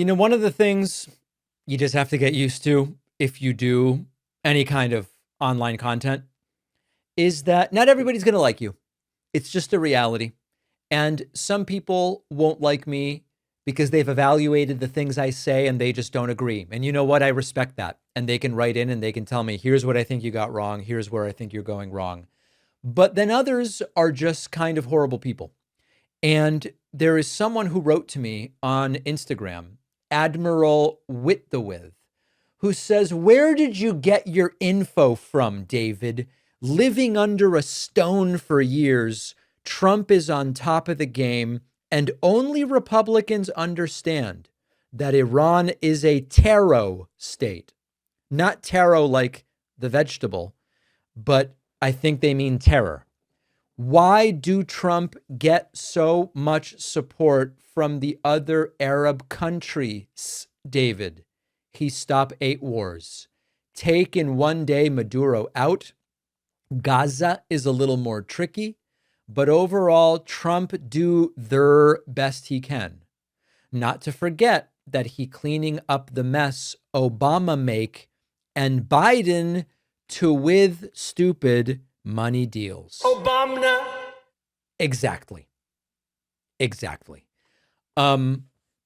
One of the things you just have to get used to if you do any kind of online content is that not everybody's going to like you. It's just a reality. And some people won't like me because they've evaluated the things I say and they just don't agree. And you know what? I respect that. And they can write in and they can tell me, here's what I think you got wrong. Here's where I think you're going wrong. But then others are just kind of horrible people. And there is someone who wrote to me on Instagram, Admiral With, who says, where did you get your info from, David? Living under a stone for years, Trump is on top of the game, and only Republicans understand that Iran is a taro state. Not taro like the vegetable, but I think they mean terror. Why do Trump get so much support from the other Arab countries, David? He stopped 8 wars. Take in one day Maduro out. Gaza is a little more tricky, but overall, Trump do their best he can. Not to forget that he cleaning up the mess Obama make and Biden to with stupid money deals. Obama. Exactly.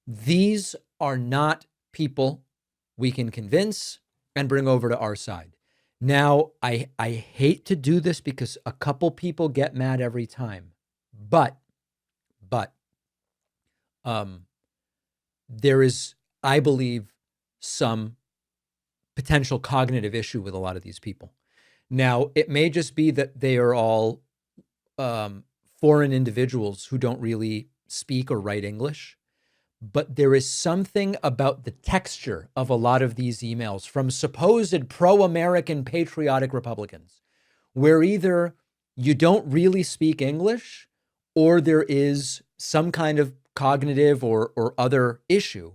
These are not people we can convince and bring over to our side. Now, I hate to do this because a couple people get mad every time, but there is, I believe, some potential cognitive issue with a lot of these people. Now, it may just be that they are all foreign individuals who don't really speak or write English, but there is something about the texture of a lot of these emails from supposed pro-American patriotic Republicans, where either you don't really speak English or there is some kind of cognitive or other issue.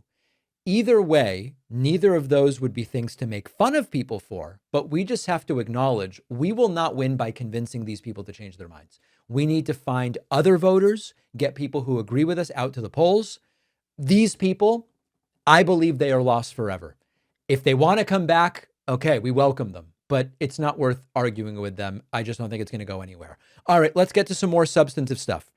Either way, neither of those would be things to make fun of people for, but we just have to acknowledge we will not win by convincing these people to change their minds. We need to find other voters, get people who agree with us out to the polls. These people, I believe they are lost forever. If they want to come back, okay, we welcome them, but it's not worth arguing with them. I just don't think it's going to go anywhere. All right, let's get to some more substantive stuff.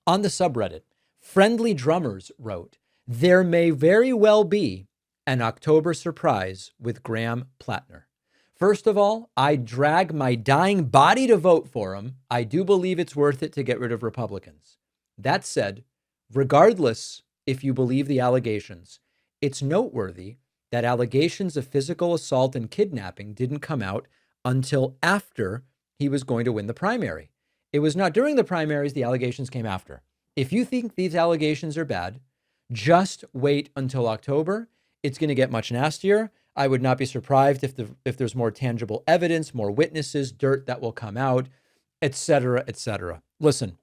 On the subreddit, Friendly Drummers wrote, there may very well be an October surprise with Graham Plattner. First of all, I drag my dying body to vote for him. I do believe it's worth it to get rid of Republicans. That said, regardless if you believe the allegations, it's noteworthy that allegations of physical assault and kidnapping didn't come out until after he was going to win the primary. It was not during the primaries, the allegations came after. If you think these allegations are bad, just wait until October. It's going to get much nastier. I would not be surprised if there's more tangible evidence, more witnesses, dirt that will come out, et cetera, et cetera. Listen,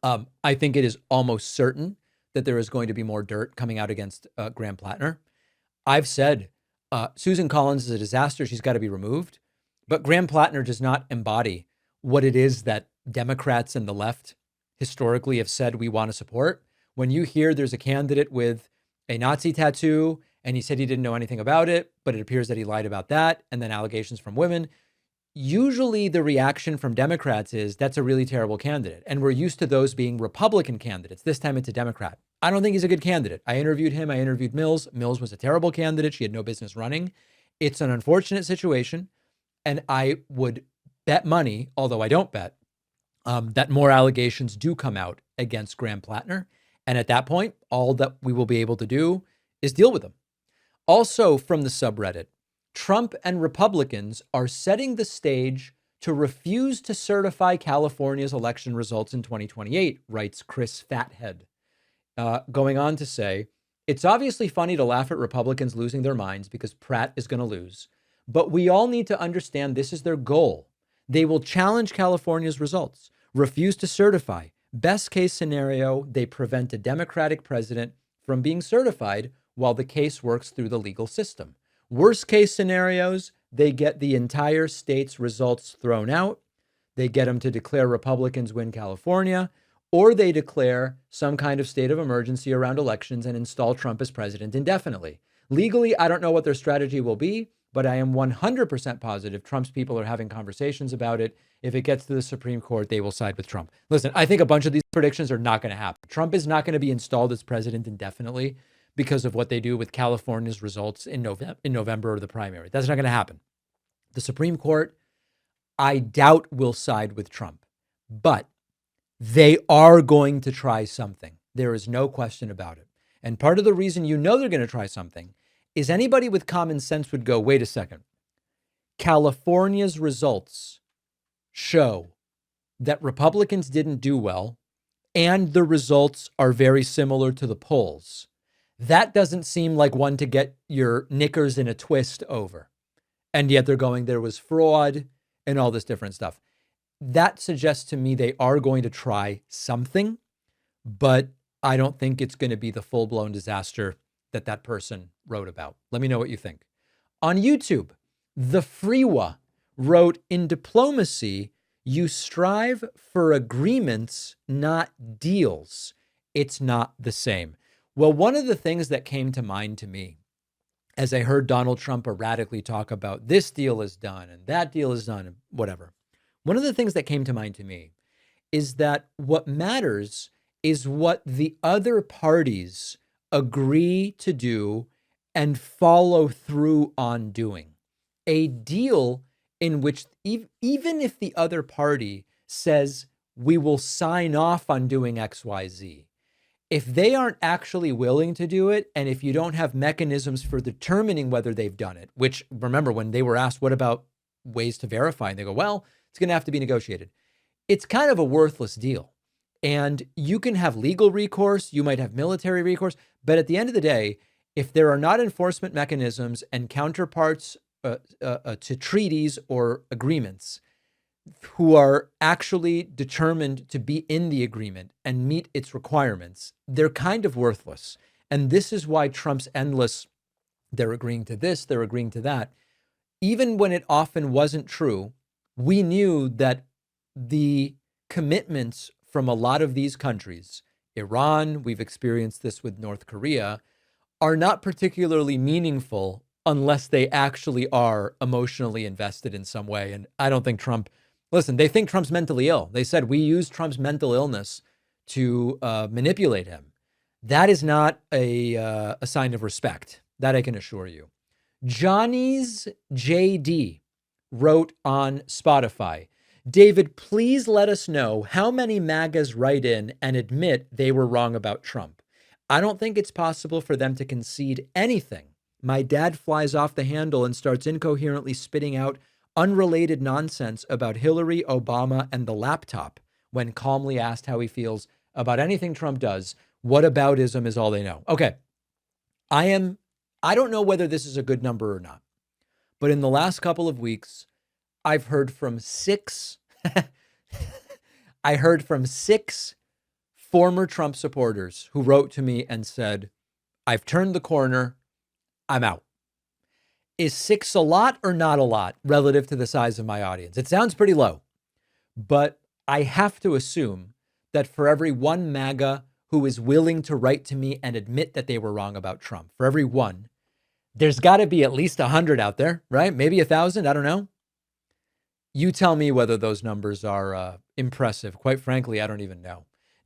I think it is almost certain that there is going to be more dirt coming out against Graham Plattner. I've said Susan Collins is a disaster. She's got to be removed. But Graham Plattner does not embody what it is that Democrats and the left historically have said we want to support. When you hear there's a candidate with a Nazi tattoo and he said he didn't know anything about it, but it appears that he lied about that, and then allegations from women, usually the reaction from Democrats is that's a really terrible candidate. And we're used to those being Republican candidates. This time it's a Democrat. I don't think he's a good candidate. I interviewed him. I interviewed Mills. Mills was a terrible candidate. She had no business running. It's an unfortunate situation. And I would bet money, although I don't bet, that more allegations do come out against Graham Plattner. And at that point, all that we will be able to do is deal with them. Also from the subreddit, Trump and Republicans are setting the stage to refuse to certify California's election results in 2028, writes Chris Fathead. Going on to say, it's obviously funny to laugh at Republicans losing their minds because Pratt is going to lose, but we all need to understand this is their goal. They will challenge California's results, refuse to certify. Best case scenario, they prevent a Democratic president from being certified while the case works through the legal system. Worst case scenarios, they get the entire state's results thrown out. They get them to declare Republicans win California, or they declare some kind of state of emergency around elections and install Trump as president indefinitely. Legally, I don't know what their strategy will be, but I am 100% positive Trump's people are having conversations about it. If it gets to the Supreme Court, they will side with Trump. Listen, I think a bunch of these predictions are not going to happen. Trump is not going to be installed as president indefinitely because of what they do with California's results in November of the primary. That's not going to happen. The Supreme Court, I doubt, will side with Trump, but they are going to try something. There is no question about it. And part of the reason you know they're going to try something is anybody with common sense would go, wait a second. California's results show that Republicans didn't do well, and the results are very similar to the polls. That doesn't seem like one to get your knickers in a twist over. And yet they're going, there was fraud and all this different stuff. That suggests to me they are going to try something, but I don't think it's going to be the full-blown disaster that person wrote about. Let me know what you think. On YouTube, the Freewa wrote, in diplomacy, you strive for agreements, not deals. It's not the same. Well, one of the things that came to mind to me as I heard Donald Trump erratically talk about this deal is done and that deal is done and whatever, one of the things that came to mind to me is that what matters is what the other parties agree to do and follow through on doing. A deal in which even if the other party says we will sign off on doing X, Y, Z, if they aren't actually willing to do it, and if you don't have mechanisms for determining whether they've done it, which, remember, when they were asked, what about ways to verify? And they go, well, it's going to have to be negotiated. It's kind of a worthless deal. And you can have legal recourse, you might have military recourse, but at the end of the day, if there are not enforcement mechanisms and counterparts to treaties or agreements who are actually determined to be in the agreement and meet its requirements, they're kind of worthless. And this is why Trump's endless, they're agreeing to this, they're agreeing to that. Even when it often wasn't true, we knew that the commitments from a lot of these countries, Iran, we've experienced this with North Korea, are not particularly meaningful unless they actually are emotionally invested in some way. And I don't think Trump, listen, they think Trump's mentally ill. They said we use Trump's mental illness to manipulate him. That is not a sign of respect. That I can assure you. Johnny's JD wrote on Spotify, David, please let us know how many MAGAs write in and admit they were wrong about Trump. I don't think it's possible for them to concede anything. My dad flies off the handle and starts incoherently spitting out unrelated nonsense about Hillary, Obama, and the laptop when calmly asked how he feels about anything Trump does. Whataboutism is all they know. Okay. I don't know whether this is a good number or not, but in the last couple of weeks, I've heard from six former Trump supporters who wrote to me and said, I've turned the corner. I'm out. Is 6 a lot or not a lot relative to the size of my audience? It sounds pretty low, but I have to assume that for every one MAGA who is willing to write to me and admit that they were wrong about Trump, for every one, there's got to be at least 100 out there, right? Maybe 1,000. I don't know. You tell me whether those numbers are impressive. Quite frankly, I don't even know.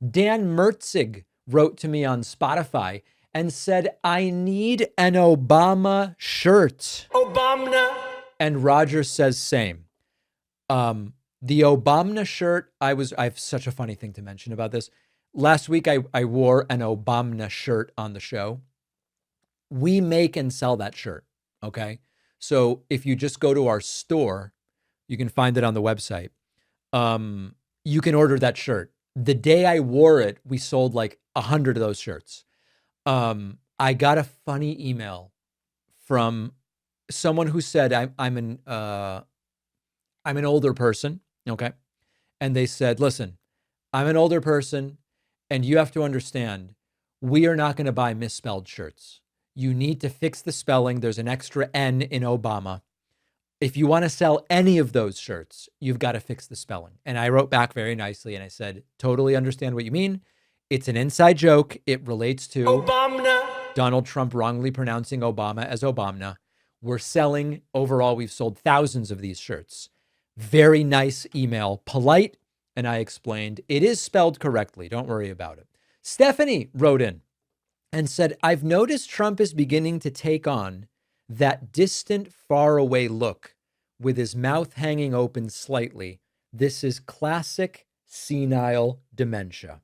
Dan Mertzig wrote to me on Spotify and said, I need an Obama shirt. Obama. And Roger says same. The Obama shirt, I have such a funny thing to mention about this. Last week, I wore an Obama shirt on the show. We make and sell that shirt, okay? So if you just go to our store, you can find it on the website. You can order that shirt. The day I wore it, we sold like 100 of those shirts. I got a funny email from someone who said I'm an older person, okay? And they said, listen, I'm an older person, and you have to understand, we are not going to buy misspelled shirts. You need to fix the spelling. There's an extra N in Obama. if you want to sell any of those shirts, you've got to fix the spelling. And I wrote back very nicely and I said, totally understand what you mean. It's an inside joke. It relates to Obama. Donald Trump wrongly pronouncing Obama as Obama. We're selling, overall, we've sold thousands of these shirts. Very nice email, polite. And I explained, it is spelled correctly. Don't worry about it. Stephanie wrote in and said, I've noticed Trump is beginning to take on that distant, faraway look with his mouth hanging open slightly. This is classic senile dementia.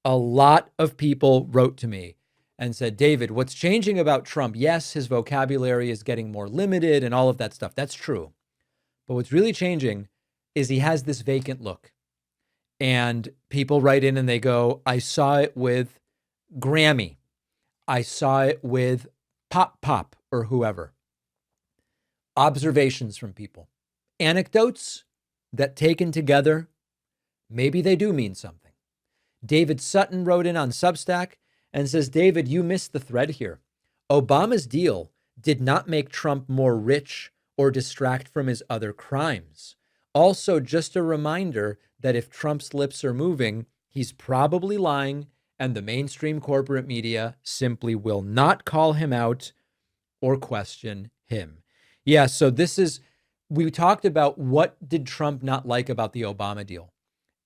A lot of people wrote to me and said, David, what's changing about Trump? Yes, his vocabulary is getting more limited and all of that stuff. That's true. But what's really changing is he has this vacant look. And people write in and they go, I saw it with Grammy. I saw it with Pop or whoever. Observations from people. Anecdotes that taken together, maybe they do mean something. David Sutton wrote in on Substack and says, David, you missed the thread here. Obama's deal did not make Trump more rich or distract from his other crimes. Also, just a reminder that if Trump's lips are moving, he's probably lying, and the mainstream corporate media simply will not call him out or question him. Yeah, so we talked about what did Trump not like about the Obama deal.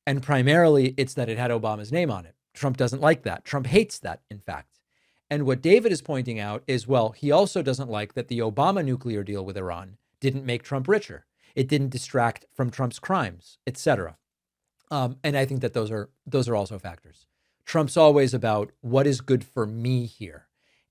And primarily, it's that it had Obama's name on it. Trump doesn't like that. Trump hates that, in fact. And what David is pointing out is, well, he also doesn't like that the Obama nuclear deal with Iran didn't make Trump richer. It didn't distract from Trump's crimes, etc. And I think that those are also factors. Trump's always about what is good for me here.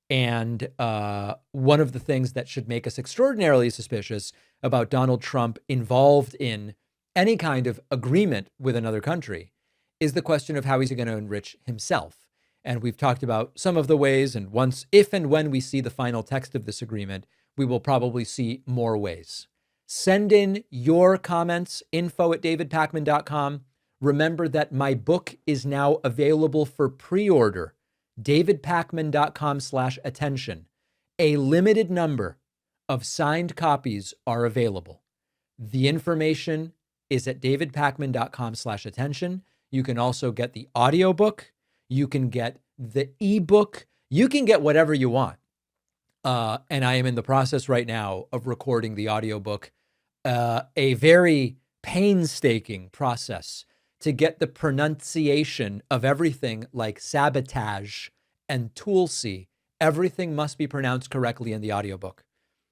And one of the things that should make us extraordinarily suspicious about Donald Trump involved in any kind of agreement with another country is the question of how he's going to enrich himself. And we've talked about some of the ways, and if and when we see the final text of this agreement, we will probably see more ways. Send in your comments, info@davidpakman.com. Remember that my book is now available for pre-order, davidpakman.com/attention. A limited number of signed copies are available. The information is at davidpakman.com/attention. You can also get the audiobook. You can get the ebook. You can get whatever you want. And I am in the process right now of recording the audiobook, a very painstaking process to get the pronunciation of everything like sabotage and Tulsi. Everything must be pronounced correctly in the audiobook.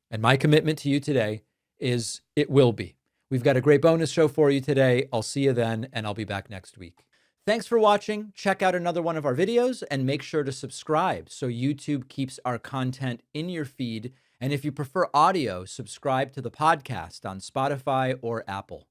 And my commitment to you today is it will be. We've got a great bonus show for you today. I'll see you then, and I'll be back next week. Thanks for watching. Check out another one of our videos and make sure to subscribe so YouTube keeps our content in your feed. And if you prefer audio, subscribe to the podcast on Spotify or Apple.